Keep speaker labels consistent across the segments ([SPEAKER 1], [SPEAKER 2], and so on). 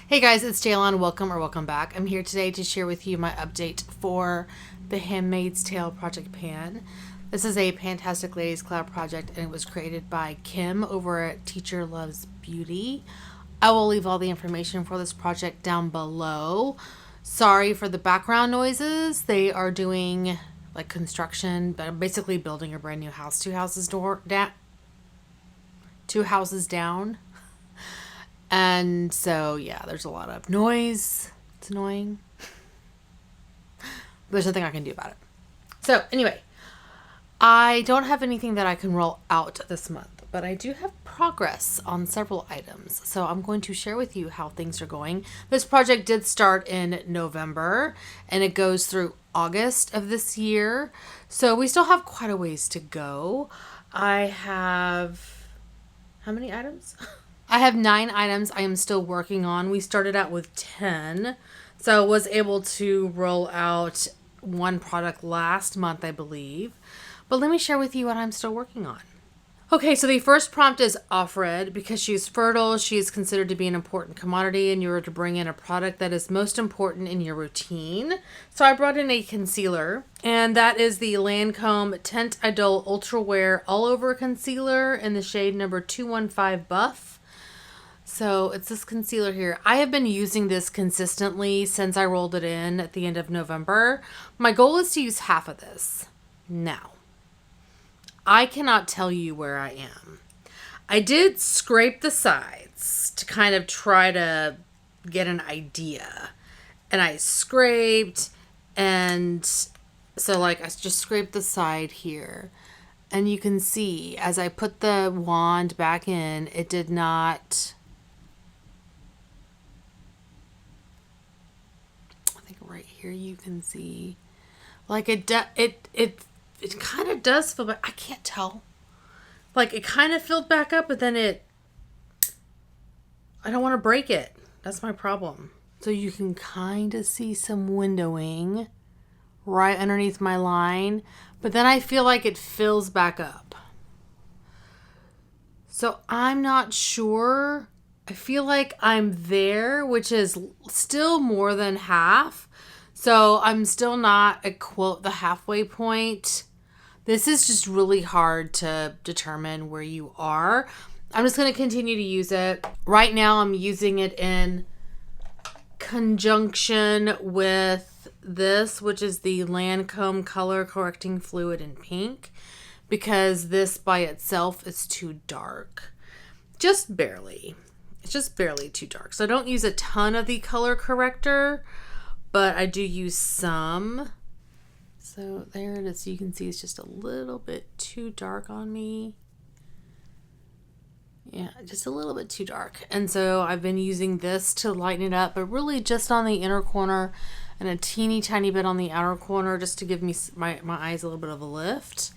[SPEAKER 1] Hey guys, it's Gellar. Welcome back. I'm here today to share with you my update for the Handmaid's Tale Project Pan. This is a Pantastic Ladies Collab project and it was created by Kim over at Teacher Loves Beauty. I will leave all the information for this project down below. Sorry for the background noises. They are doing like construction, but basically building a brand new house, two houses down. And so, yeah, there's a lot of noise. It's annoying. There's nothing I can do about it. So, anyway, I don't have anything that I can roll out this month, but I do have progress on several items. So, I'm going to share with you how things are going. This project did start in November, and it goes through August of this year. So, we still have quite a ways to go. I have... how many items? I have 9 items I am still working on. We started out with 10. So I was able to roll out one product last month, I believe. But let me share with you what I'm still working on. Okay, so the first prompt is Offred. Because she's fertile, she is considered to be an important commodity and you are to bring in a product that is most important in your routine. So I brought in a concealer, and that is the Lancome Tint Idol Ultra Wear All Over Concealer in the shade number 215 Buff. So it's this concealer here. I have been using this consistently since I rolled it in at the end of November. My goal is to use half of this. Now, I cannot tell you where I am. I did scrape the sides to kind of try to get an idea. And I scraped, and so like I just scraped the side here. And you can see as I put the wand back in, it did not... right here you can see like it kind of does fill back. I can't tell, like it kind of filled back up, but then I don't want to break it. That's my problem. So you can kind of see some windowing right underneath my line, but then I feel like it fills back up. So I'm not sure. I feel like I'm there, which is still more than half. So I'm still not at quote the halfway point. This is just really hard to determine where you are. I'm just going to continue to use it. Right now I'm using it in conjunction with this, which is the Lancome Color Correcting Fluid in pink, because this by itself is too dark. Just barely. It's just barely too dark. So I don't use a ton of the color corrector, but I do use some. So there it is. You can see it's just a little bit too dark on me. Yeah, just a little bit too dark. And so I've been using this to lighten it up, but really just on the inner corner and a teeny tiny bit on the outer corner, just to give me my eyes a little bit of a lift.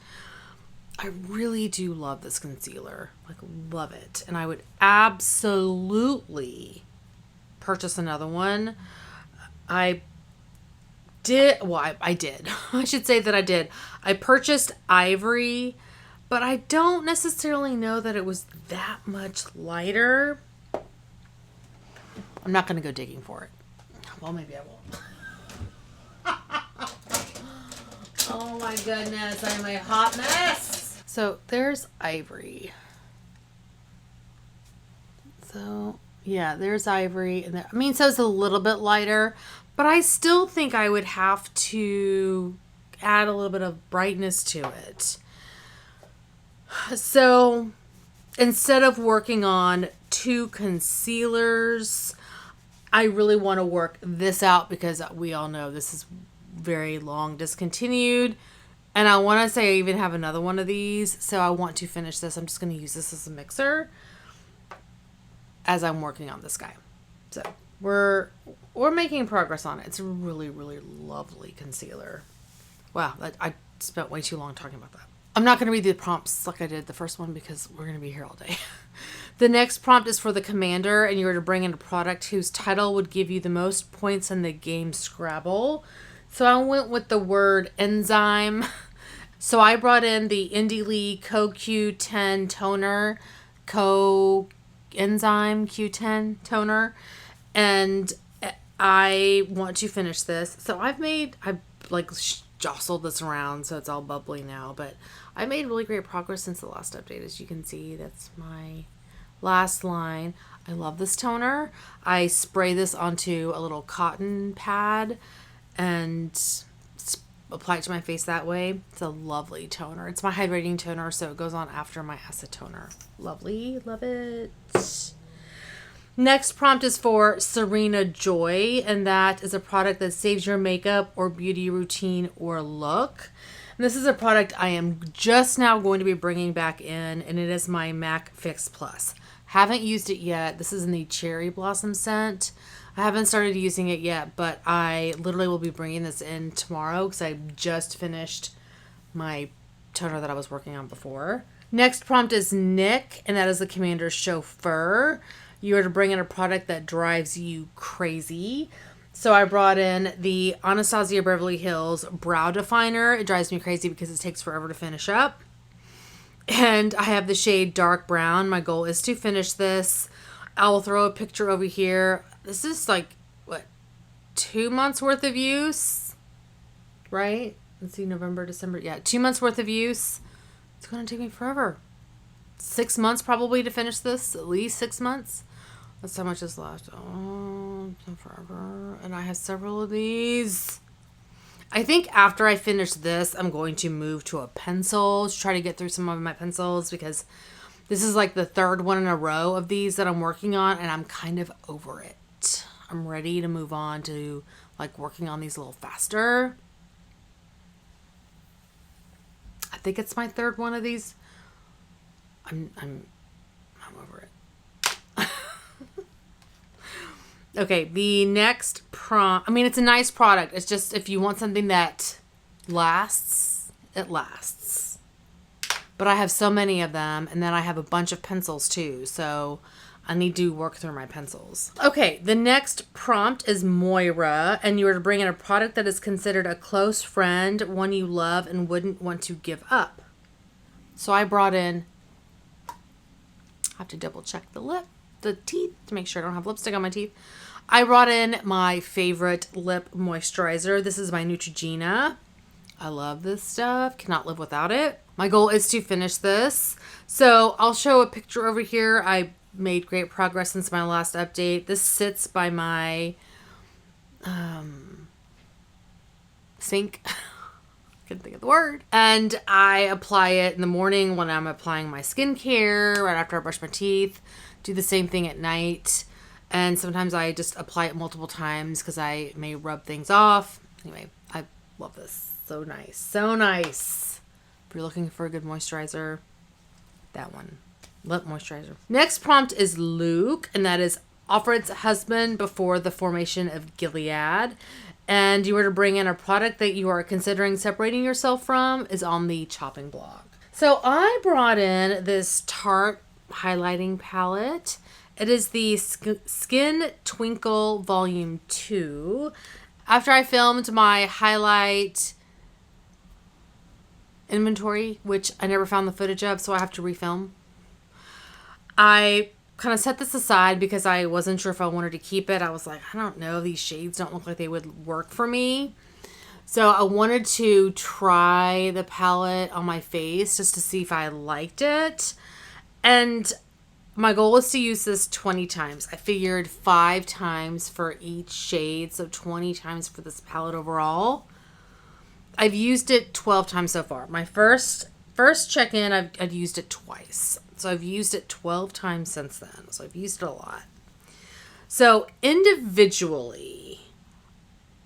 [SPEAKER 1] I really do love this concealer. Like, love it. And I would absolutely purchase another one. I did. I should say that I did. I purchased Ivory, but I don't necessarily know that it was that much lighter. I'm not going to go digging for it. Well, maybe I won't. Oh my goodness, I'm a hot mess. So there's Ivory. So yeah, there's Ivory, and I mean, so it's a little bit lighter, but I still think I would have to add a little bit of brightness to it. So instead of working on 2 concealers, I really want to work this out because we all know this is very long discontinued. And I want to say I even have another one of these. So I want to finish this. I'm just going to use this as a mixer as I'm working on this guy. So we're making progress on it. It's a really, really lovely concealer. Wow, I spent way too long talking about that. I'm not going to read the prompts like I did the first one because we're going to be here all day. The next prompt is for the Commander, and you're to bring in a product whose title would give you the most points in the game Scrabble. So I went with the word enzyme. So I brought in the Indie Lee CoQ10 toner, coenzyme Q10 toner. And I want to finish this. So I like jostled this around so it's all bubbly now, but I made really great progress since the last update. As you can see, that's my last line. I love this toner. I spray this onto a little cotton pad and apply it to my face that way. It's a lovely toner. It's my hydrating toner, so it goes on after my acid toner. Lovely. Love it. Next prompt is for Serena Joy, and that is a product that saves your makeup or beauty routine or look. And this is a product I am just now going to be bringing back in, and it is my MAC Fix Plus. Haven't used it yet. This is in the Cherry Blossom scent. I haven't started using it yet, but I literally will be bringing this in tomorrow because I just finished my toner that I was working on before. Next prompt is Nick, and that is the Commander's Chauffeur. You are to bring in a product that drives you crazy. So I brought in the Anastasia Beverly Hills Brow Definer. It drives me crazy because it takes forever to finish up. And I have the shade Dark Brown. My goal is to finish this. I will throw a picture over here. This is like, what, 2 months worth of use? Right? Let's see, November, December. Yeah, 2 months worth of use. It's going to take me forever. 6 months probably to finish this. At least 6 months. That's how much is left. Oh, forever. And I have several of these. I think after I finish this, I'm going to move to a pencil to try to get through some of my pencils because this is like the third one in a row of these that I'm working on, and I'm kind of over it. I'm ready to move on to like working on these a little faster. I think it's my third one of these. I'm over it. Okay, the next prompt. I mean, it's a nice product. It's just if you want something that lasts, it lasts. But I have so many of them, and then I have a bunch of pencils too, so I need to work through my pencils. Okay, the next prompt is Moira, and you are to bring in a product that is considered a close friend, one you love and wouldn't want to give up. So I brought in, I have to double check the teeth to make sure I don't have lipstick on my teeth. I brought in my favorite lip moisturizer. This is by Neutrogena. I love this stuff. Cannot live without it. My goal is to finish this. So I'll show a picture over here. I made great progress since my last update. This sits by my sink. Couldn't think of the word. And I apply it in the morning when I'm applying my skincare, right after I brush my teeth. Do the same thing at night. And sometimes I just apply it multiple times because I may rub things off. Anyway, I love this. So nice. So nice. If you're looking for a good moisturizer, that one. Lip moisturizer. Next prompt is Luke, and that is Offred's husband before the formation of Gilead. And you were to bring in a product that you are considering separating yourself from is on the chopping block. So I brought in this Tarte highlighting palette. It is the Skin Twinkle Volume 2. After I filmed my highlight inventory, which I never found the footage of, so I have to refilm, I kind of set this aside because I wasn't sure if I wanted to keep it. I was like, I don't know, these shades don't look like they would work for me. So I wanted to try the palette on my face just to see if I liked it. And my goal was to use this 20 times. I figured 5 times for each shade, so 20 times for this palette overall. I've used it 12 times so far. My first check-in, I've used it twice. So I've used it 12 times since then. So I've used it a lot. So individually,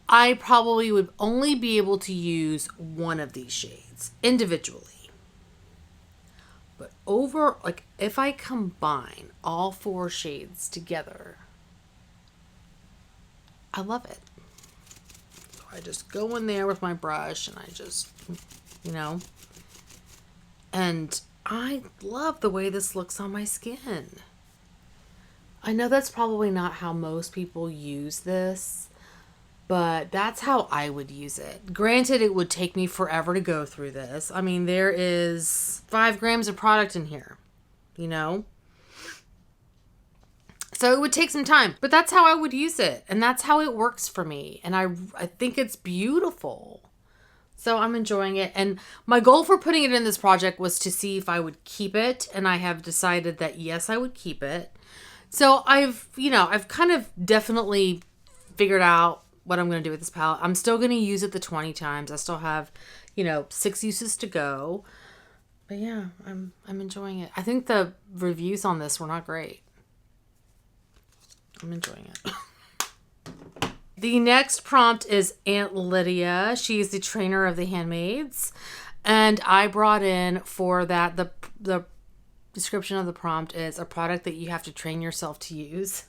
[SPEAKER 1] I probably would only be able to use one of these shades individually. But if I combine all 4 shades together, I love it. So I just go in there with my brush and I just, and I love the way this looks on my skin. I know that's probably not how most people use this, but that's how I would use it. Granted, it would take me forever to go through this. I mean, there is 5 grams of product in here, So it would take some time, but that's how I would use it. And that's how it works for me. And I think it's beautiful. So I'm enjoying it. And my goal for putting it in this project was to see if I would keep it. And I have decided that yes, I would keep it. So I've kind of definitely figured out what I'm going to do with this palette. I'm still going to use it the 20 times. I still have, 6 uses to go. But yeah, I'm enjoying it. I think the reviews on this were not great. I'm enjoying it. The next prompt is Aunt Lydia. She's the trainer of the Handmaids. And I brought in for that, the description of the prompt is a product that you have to train yourself to use.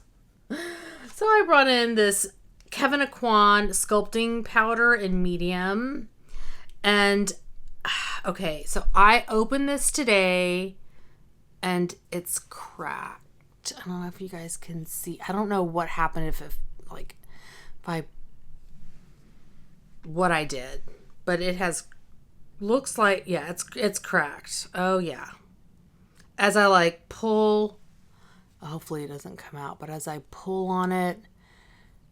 [SPEAKER 1] So I brought in this Kevin Aquan sculpting powder in medium. And okay, so I opened this today and it's cracked. I don't know if you guys can see. I don't know what happened if what I did, but it looks like, yeah, it's cracked. Oh yeah. As I pull, hopefully it doesn't come out, but as I pull on it,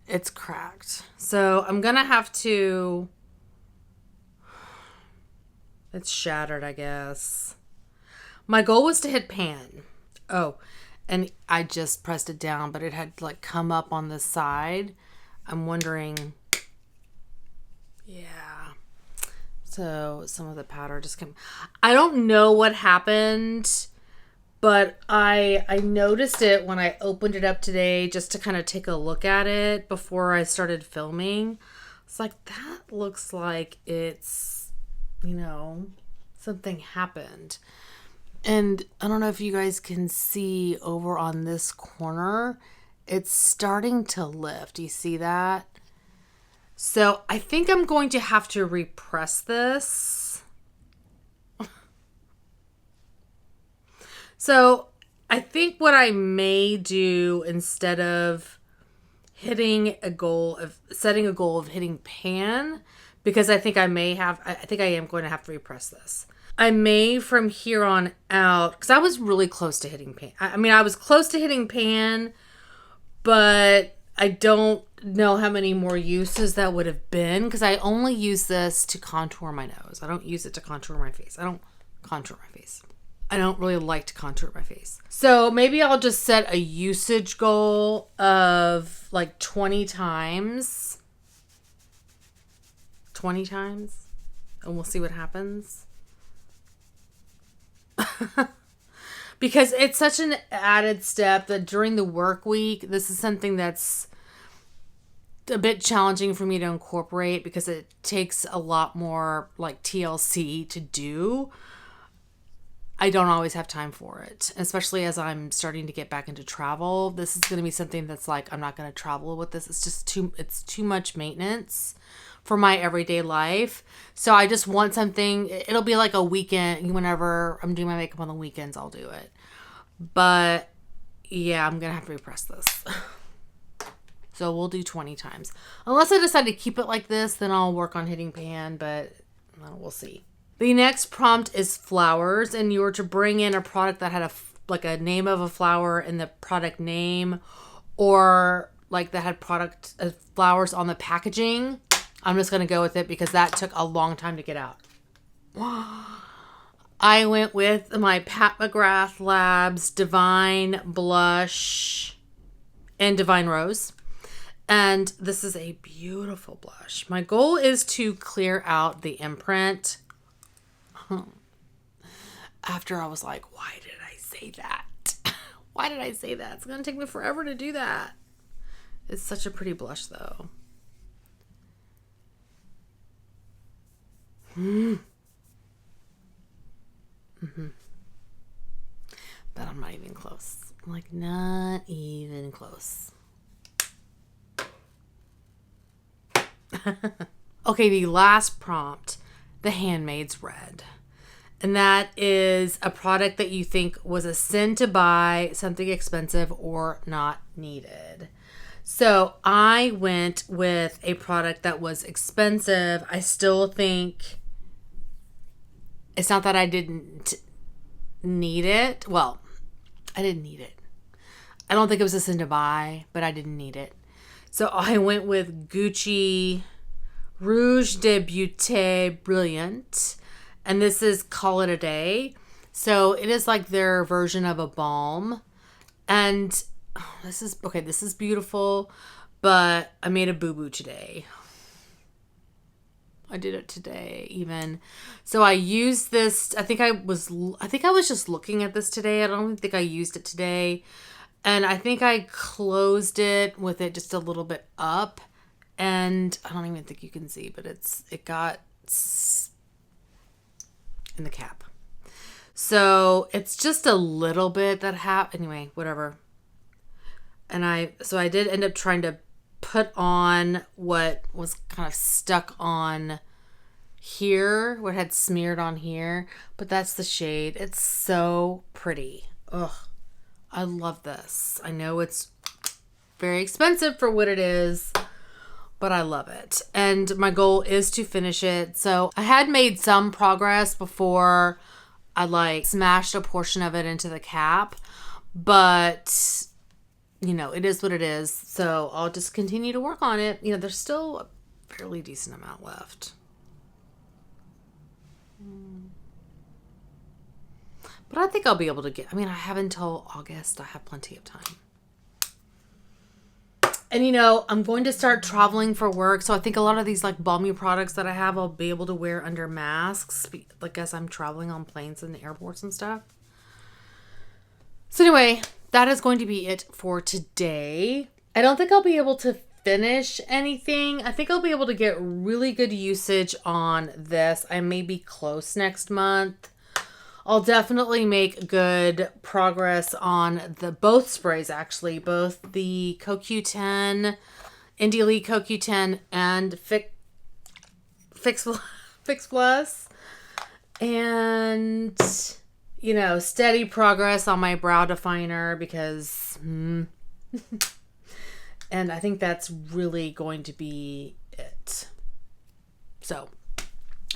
[SPEAKER 1] it's cracked. So I'm gonna have to, it's shattered, I guess. My goal was to hit pan. Oh, and I just pressed it down, but it had come up on the side. I'm wondering, yeah. So some of the powder just came. I don't know what happened, but I noticed it when I opened it up today just to kind of take a look at it before I started filming. It's like, that looks like it's, something happened. And I don't know if you guys can see over on this corner, it's starting to lift. You see that? So I think I'm going to have to repress this. So I think what I may do, instead of setting a goal of hitting pan, because I think I am going to have to repress this. I may from here on out, because I was really close to hitting pan. I was close to hitting pan, but I don't know how many more uses that would have been, because I only use this to contour my nose. I don't use it to contour my face. I don't contour my face. I don't really like to contour my face. So maybe I'll just set a usage goal of 20 times. 20 times. And we'll see what happens. Because it's such an added step that during the work week, this is something that's a bit challenging for me to incorporate because it takes a lot more TLC to do. I don't always have time for it, especially as I'm starting to get back into travel. This is going to be something that's I'm not going to travel with this. It's just too much maintenance for my everyday life. So I just want something, it'll be like a weekend. Whenever I'm doing my makeup on the weekends, I'll do it. But yeah, I'm going to have to repress this. So we'll do 20 times. Unless I decide to keep it like this, then I'll work on hitting pan, but we'll see. The next prompt is flowers, and you were to bring in a product that had a name of a flower in the product name, or that had flowers on the packaging. I'm just going to go with it because that took a long time to get out. I went with my Pat McGrath Labs Divine Blush and Divine Rose. And this is a beautiful blush. My goal is to clear out the imprint. After I was like, why did I say that? Why did I say that? It's going to take me forever to do that. It's such a pretty blush though. But I'm not even close. Not even close. Okay, the last prompt, the Handmaid's Red. And that is a product that you think was a sin to buy, something expensive or not needed. So I went with a product that was expensive. I still think it's not that I didn't need it. Well, I didn't need it. I don't think it was a sin to buy, but I didn't need it. So I went with Gucci Rouge de Beauté Brilliant. And this is Call It a Day. So it is like their version of a balm. And this is beautiful. But I made a boo-boo today. I did it today even. So I used this. I think I was just looking at this today. I don't even think I used it today. And I think I closed it with it just a little bit up. And I don't even think you can see, but it got in the cap. So it's just a little bit that anyway, whatever. And I did end up trying to put on what was kind of stuck on here, what had smeared on here, but that's the shade. It's so pretty. Ugh, I love this. I know it's very expensive for what it is, but I love it. And my goal is to finish it. So I had made some progress before I smashed a portion of it into the cap, but you know, it is what it is. So I'll just continue to work on it. You know, there's still a fairly decent amount left. But I think I'll be able to I have until August. I have plenty of time. And, you know, I'm going to start traveling for work. So I think a lot of these balmy products that I have, I'll be able to wear under masks. As I'm traveling on planes and airports and stuff. So anyway, that is going to be it for today. I don't think I'll be able to finish anything. I think I'll be able to get really good usage on this. I may be close next month. I'll definitely make good progress on both sprays, actually. Both the CoQ10, Indie Lee CoQ10 and Fix Plus. And, you know, steady progress on my brow definer because... and I think that's really going to be it. So...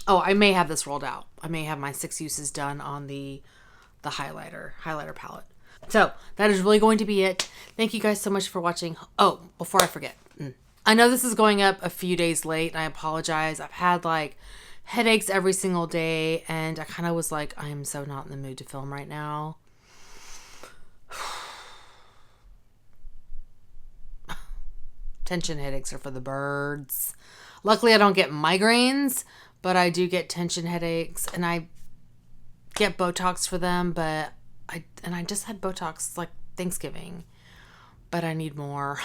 [SPEAKER 1] oh, I may have this rolled out. I may have my 6 uses done on the highlighter palette. So that is really going to be it. Thank you guys so much for watching. Oh, before I forget, I know this is going up a few days late, and I apologize. I've had headaches every single day, and I kind of was I am so not in the mood to film right now. Tension headaches are for the birds. Luckily, I don't get migraines. But I do get tension headaches, and I get Botox for them, but I just had Botox Thanksgiving, but I need more.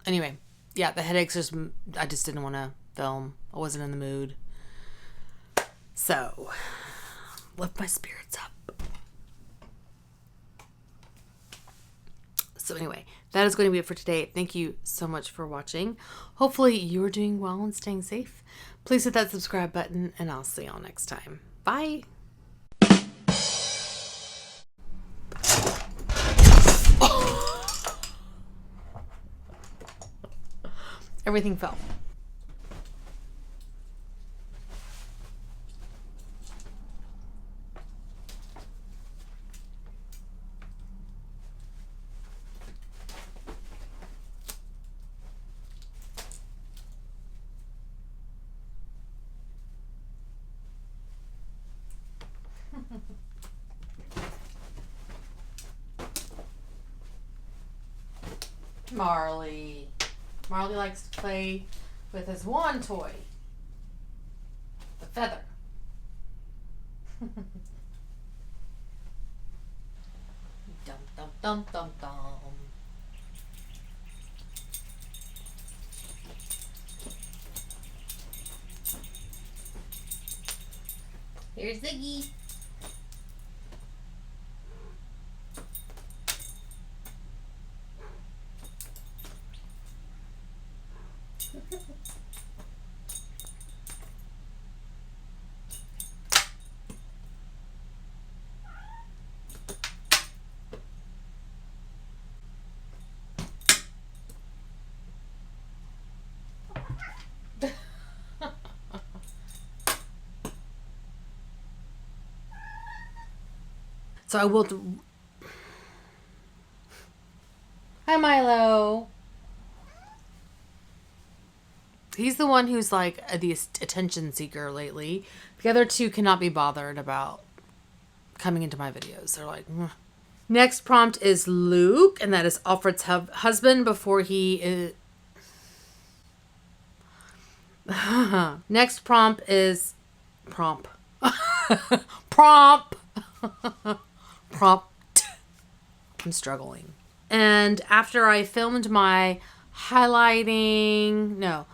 [SPEAKER 1] Anyway, yeah, the headaches I just didn't want to film. I wasn't in the mood. So, lift my spirits up. So anyway, that is going to be it for today. Thank you so much for watching. Hopefully you're doing well and staying safe. Please hit that subscribe button, and I'll see y'all next time. Bye. Everything fell. Marley likes to play with his wand toy, the feather. Dum dum dum dum dum. Here's Ziggy. So I will... Hi, Milo. He's the one who's like the attention seeker lately. The other two cannot be bothered about coming into my videos. They're like... "Mwah." Next prompt is Luke, and that is Offred's husband before he is... Next prompt is... Prompt. Prompt. Prompt. I'm struggling. And after I filmed my highlighting... No.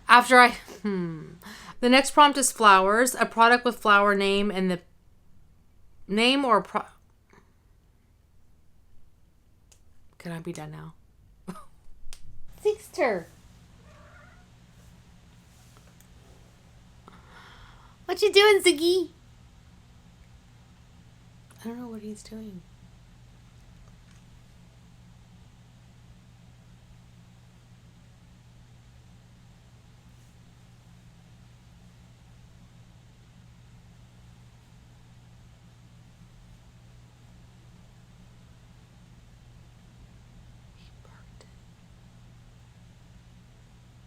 [SPEAKER 1] After I... The next prompt is flowers. A product with flower name and the name or... Can I be done now? Sister. What you doing, Ziggy? I don't know what he's doing.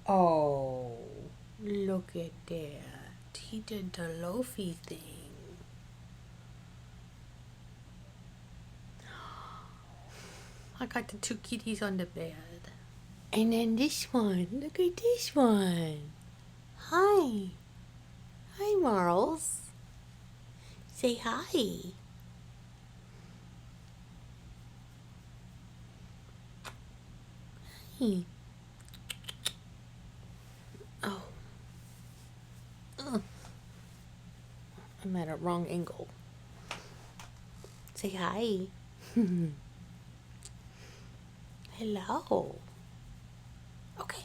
[SPEAKER 1] Oh, look at that. He did the loafy thing. I got the two kitties on the bed. And then this one. Look at this one. Hi. Hi, Marls. Say hi. Hi. Oh. I'm at a wrong angle. Say hi. Hello. Okay.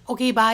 [SPEAKER 1] Okay, bye.